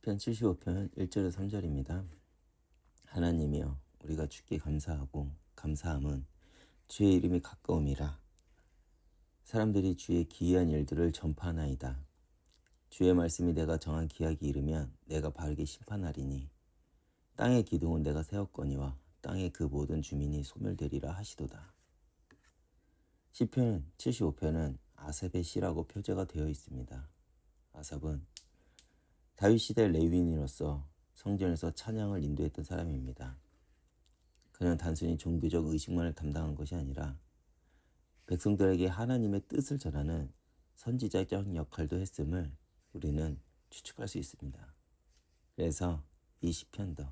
시편 75편 1절에서 3절입니다. 하나님이여 우리가 주께 감사하고 감사함은 주의 이름이 가까움이라. 사람들이 주의 기이한 일들을 전파하나이다. 주의 말씀이 내가 정한 기약이 이르면 내가 바르게 심판하리니 땅의 기둥은 내가 세웠거니와 땅의 그 모든 주민이 소멸되리라 하시도다. 시편 75편은 아삽의 시라고 표제가 되어 있습니다. 아삽은 다윗 시대 레위인으로서 성전에서 찬양을 인도했던 사람입니다. 그는 단순히 종교적 의식만을 담당한 것이 아니라 백성들에게 하나님의 뜻을 전하는 선지자적 역할도 했음을 우리는 추측할 수 있습니다. 그래서 이 시편도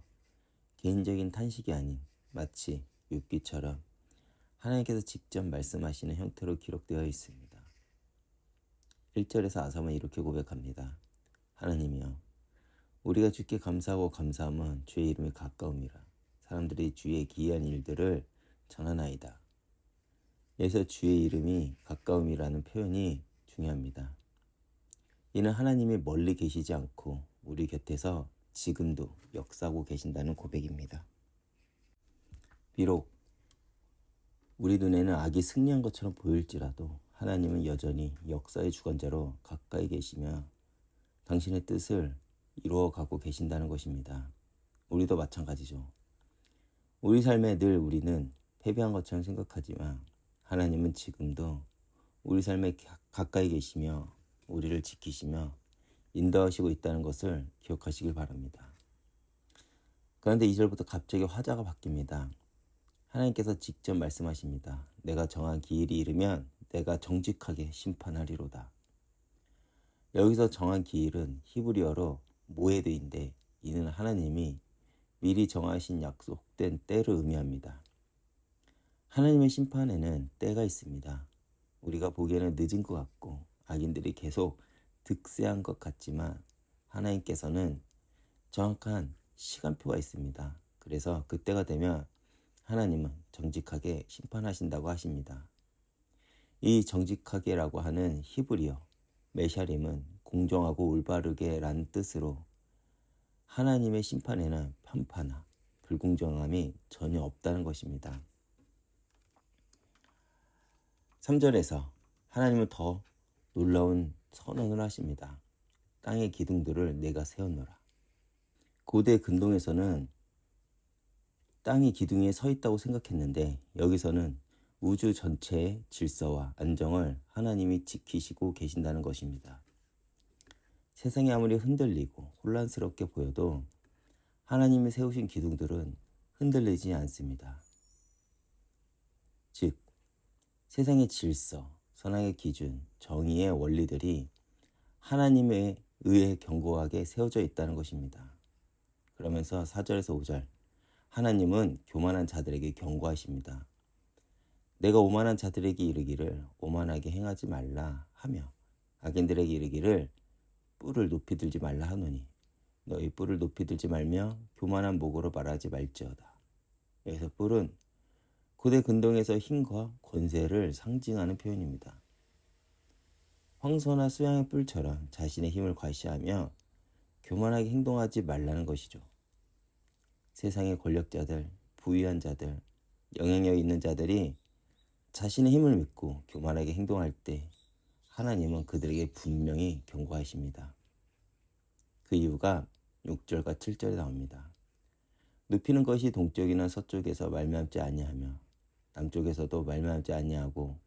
개인적인 탄식이 아닌 마치 욥기처럼 하나님께서 직접 말씀하시는 형태로 기록되어 있습니다. 1절에서 아삽은 이렇게 고백합니다. 하나님이여 우리가 주께 감사하고 감사함은 주의 이름이 가까움이라. 사람들이 주의 기이한 일들을 전하나이다. 여기서 주의 이름이 가까움이라는 표현이 중요합니다. 이는 하나님이 멀리 계시지 않고 우리 곁에서 지금도 역사하고 계신다는 고백입니다. 비록 우리 눈에는 악이 승리한 것처럼 보일지라도 하나님은 여전히 역사의 주관자로 가까이 계시며 당신의 뜻을 이루어가고 계신다는 것입니다. 우리도 마찬가지죠. 우리 삶에 늘 우리는 패배한 것처럼 생각하지만 하나님은 지금도 우리 삶에 가까이 계시며 우리를 지키시며 인도하시고 있다는 것을 기억하시길 바랍니다. 그런데 2절부터 갑자기 화자가 바뀝니다. 하나님께서 직접 말씀하십니다. 내가 정한 기일이 이르면 내가 정직하게 심판하리로다. 여기서 정한 기일은 히브리어로 모에드인데 이는 하나님이 미리 정하신 약속된 때를 의미합니다. 하나님의 심판에는 때가 있습니다. 우리가 보기에는 늦은 것 같고 악인들이 계속 득세한 것 같지만 하나님께서는 정확한 시간표가 있습니다. 그래서 그때가 되면 하나님은 정직하게 심판하신다고 하십니다. 이 정직하게라고 하는 히브리어 메샤림은 공정하고 올바르게 라는 뜻으로 하나님의 심판에는 편파나 불공정함이 전혀 없다는 것입니다. 3절에서 하나님은 더 놀라운 선언을 하십니다. 땅의 기둥들을 내가 세웠노라. 고대 근동에서는 땅이 기둥에 서 있다고 생각했는데 여기서는 우주 전체의 질서와 안정을 하나님이 지키시고 계신다는 것입니다. 세상이 아무리 흔들리고 혼란스럽게 보여도 하나님이 세우신 기둥들은 흔들리지 않습니다. 즉, 세상의 질서, 선악의 기준, 정의의 원리들이 하나님에 의해 견고하게 세워져 있다는 것입니다. 그러면서 4절에서 5절, 하나님은 교만한 자들에게 경고하십니다. 내가 오만한 자들에게 이르기를 오만하게 행하지 말라 하며 악인들에게 이르기를 뿔을 높이 들지 말라 하노니 너희 뿔을 높이 들지 말며 교만한 목으로 말하지 말지어다. 여기서 뿔은 고대 근동에서 힘과 권세를 상징하는 표현입니다. 황소나 수양의 뿔처럼 자신의 힘을 과시하며 교만하게 행동하지 말라는 것이죠. 세상의 권력자들, 부유한 자들, 영향력 있는 자들이 자신의 힘을 믿고 교만하게 행동할 때 하나님은 그들에게 분명히 경고하십니다. 그 이유가 6절과 7절에 나옵니다. 눕히는 것이 동쪽이나 서쪽에서 말미암지 아니하며 남쪽에서도 말미암지 아니하고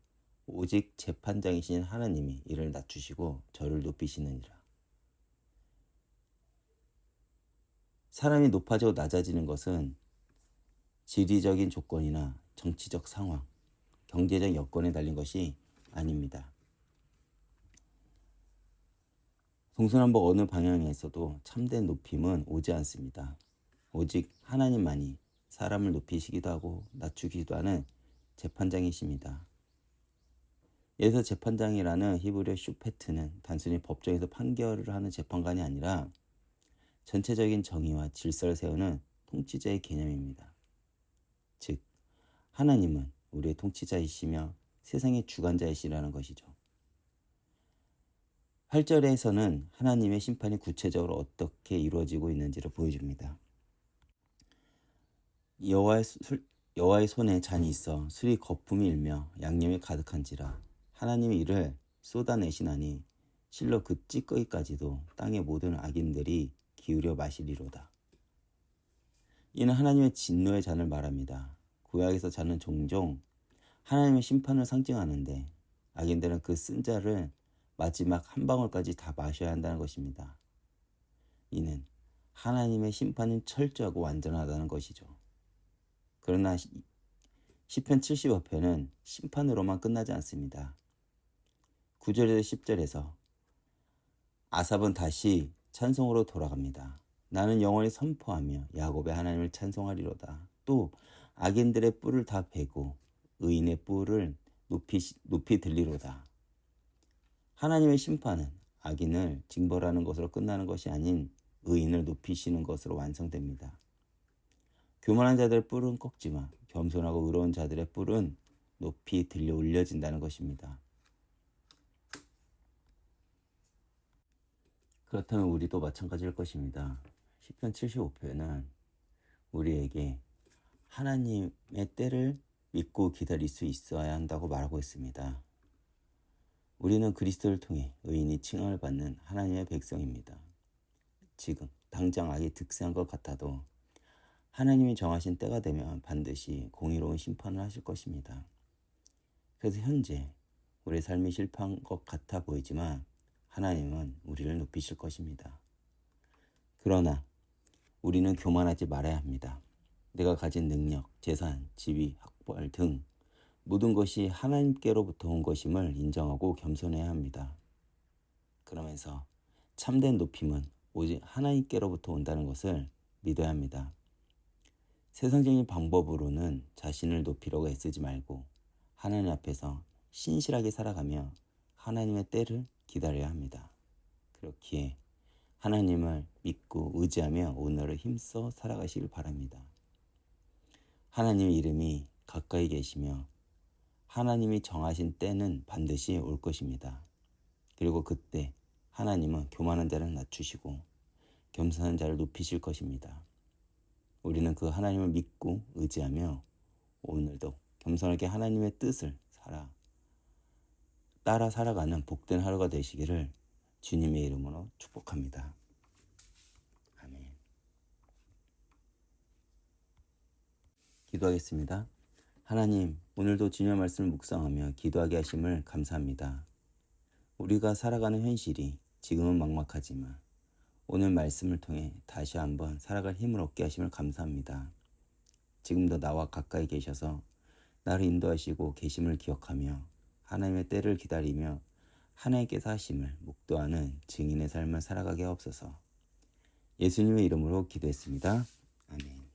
오직 재판장이신 하나님이 이를 낮추시고 저를 높이시느니라. 사람이 높아지고 낮아지는 것은 지리적인 조건이나 정치적 상황, 경제적 여건에 달린 것이 아닙니다. 동서남북 어느 방향에서도 참된 높임은 오지 않습니다. 오직 하나님만이 사람을 높이시기도 하고 낮추기도 하는 재판장이십니다. 여기서 재판장이라는 히브리어 슈페트는 단순히 법정에서 판결을 하는 재판관이 아니라 전체적인 정의와 질서를 세우는 통치자의 개념입니다. 즉, 하나님은 우리의 통치자이시며 세상의 주관자이시라는 것이죠. 8절에서는 하나님의 심판이 구체적으로 어떻게 이루어지고 있는지를 보여줍니다. 여호와의 손에 잔이 있어 술이 거품이 일며 양념이 가득한지라 하나님의 이를 쏟아내시나니 실로 그 찌꺼기까지도 땅의 모든 악인들이 기울여 마시리로다. 이는 하나님의 진노의 잔을 말합니다. 구약에서 잔은 종종 하나님의 심판을 상징하는데 악인들은 그 쓴 잔을 마지막 한 방울까지 다 마셔야 한다는 것입니다. 이는 하나님의 심판은 철저하고 완전하다는 것이죠. 그러나 시편 75편은 심판으로만 끝나지 않습니다. 9절에서 10절에서 아삽은 다시 찬송으로 돌아갑니다. 나는 영원히 선포하며 야곱의 하나님을 찬송하리로다. 또 악인들의 뿔을 다 베고 의인의 뿔을 높이 들리로다. 하나님의 심판은 악인을 징벌하는 것으로 끝나는 것이 아닌 의인을 높이시는 것으로 완성됩니다. 교만한 자들의 뿔은 꺾지만 겸손하고 의로운 자들의 뿔은 높이 들려 올려진다는 것입니다. 그렇다면 우리도 마찬가지일 것입니다. 시편 75편은 우리에게 하나님의 때를 믿고 기다릴 수 있어야 한다고 말하고 있습니다. 우리는 그리스도를 통해 의인이 칭함을 받는 하나님의 백성입니다. 지금 당장 악이 득세한 것 같아도 하나님이 정하신 때가 되면 반드시 공의로운 심판을 하실 것입니다. 그래서 현재 우리의 삶이 실패한 것 같아 보이지만 하나님은 우리를 높이실 것입니다. 그러나 우리는 교만하지 말아야 합니다. 내가 가진 능력, 재산, 지위, 학벌 등 모든 것이 하나님께로부터 온 것임을 인정하고 겸손해야 합니다. 그러면서 참된 높임은 오직 하나님께로부터 온다는 것을 믿어야 합니다. 세상적인 방법으로는 자신을 높이려고 애쓰지 말고 하나님 앞에서 신실하게 살아가며 하나님의 때를 기다려야 합니다. 그렇기에 하나님을 믿고 의지하며 오늘을 힘써 살아가시길 바랍니다. 하나님의 이름이 가까이 계시며 하나님이 정하신 때는 반드시 올 것입니다. 그리고 그때 하나님은 교만한 자를 낮추시고 겸손한 자를 높이실 것입니다. 우리는 그 하나님을 믿고 의지하며 오늘도 겸손하게 하나님의 뜻을 따라 살아가는 복된 하루가 되시기를 주님의 이름으로 축복합니다. 아멘. 기도하겠습니다. 하나님, 오늘도 주님의 말씀을 묵상하며 기도하게 하심을 감사합니다. 우리가 살아가는 현실이 지금은 막막하지만 오늘 말씀을 통해 다시 한번 살아갈 힘을 얻게 하심을 감사합니다. 지금도 나와 가까이 계셔서 나를 인도하시고 계심을 기억하며 하나님의 때를 기다리며 하나님께서 하심을 묵도하는 증인의 삶을 살아가게 하옵소서. 예수님의 이름으로 기도했습니다. 아멘.